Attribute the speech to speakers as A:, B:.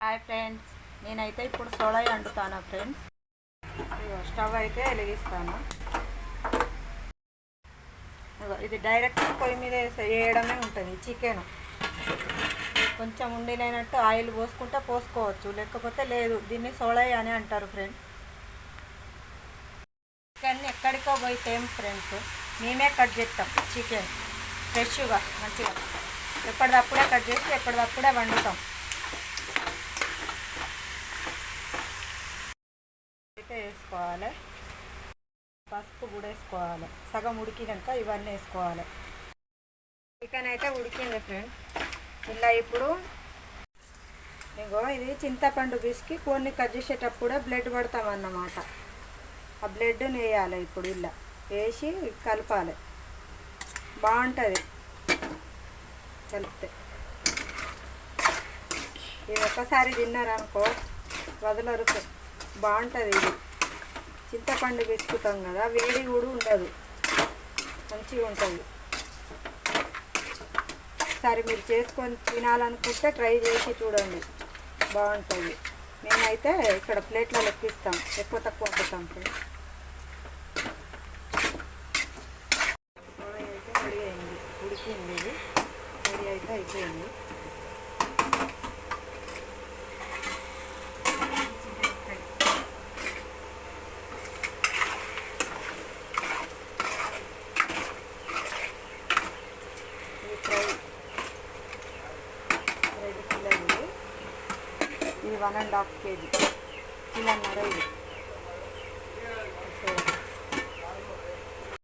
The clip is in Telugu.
A: హాయ్ ఫ్రెండ్స్, నేనైతే ఇప్పుడు సోడాయి వండుతాను ఫ్రెండ్స్. స్టవ్ అయితే వెలిగిస్తాను. ఇది డైరెక్ట్ పొయ్యి మీద వేయడమే ఉంటుంది. చికెన్ కొంచెం ఉండిలేనట్టు ఆయిల్ పోసుకుంటే పోసుకోవచ్చు, లేకపోతే లేదు. దీన్ని సోడాయి అని అంటారు ఫ్రెండ్స్. చికెన్ ఎక్కడికో పోయి ఫ్రెండ్స్, మేమే కట్ చేస్తాం. చికెన్ ఫ్రెష్గా మంచిగా ఎప్పటిదప్పుడే కట్ చేసి ఎప్పటిదప్పుడే వండుతాం. అయితే వేసుకోవాలి, పసుపు కూడా వేసుకోవాలి. సగం ఉడికినాక ఇవన్నీ వేసుకోవాలి. చికెన్ అయితే ఉడికింది ఫ్రెండ్స్. ఇలా ఇప్పుడు ఇది చింతపండు పిసికి కొన్ని కట్ చేసేటప్పుడే బ్లడ్ పడతామన్నమాట. ఆ బ్లడ్ని వేయాలి. ఇప్పుడు ఇలా వేసి కలపాలి. బాగుంటుంది కలిపితే. ఇది ఒక్కసారి తిన్నారనుకో వదలరు. బాగుంటుంది. ఇది చింతపండు పిసుకుతాం కదా, వేడి కూడా ఉండదు, మంచిగా ఉంటుంది. ఒకసారి మీరు చేసుకొని తినాలనుకుంటే ట్రై చేసి చూడండి, బాగుంటుంది. మేమైతే ఇక్కడ ప్లేట్లో లెక్కిస్తాం, ఎక్కువ తక్కువ వండుతాం ఫ్రెండ్స్. అయితే రెడీ అయింది, ఉడికింది. ఇది రెడీ అయితే అయిపోయింది. ఇది 1.5 kg, కిలోన్నర ఇది.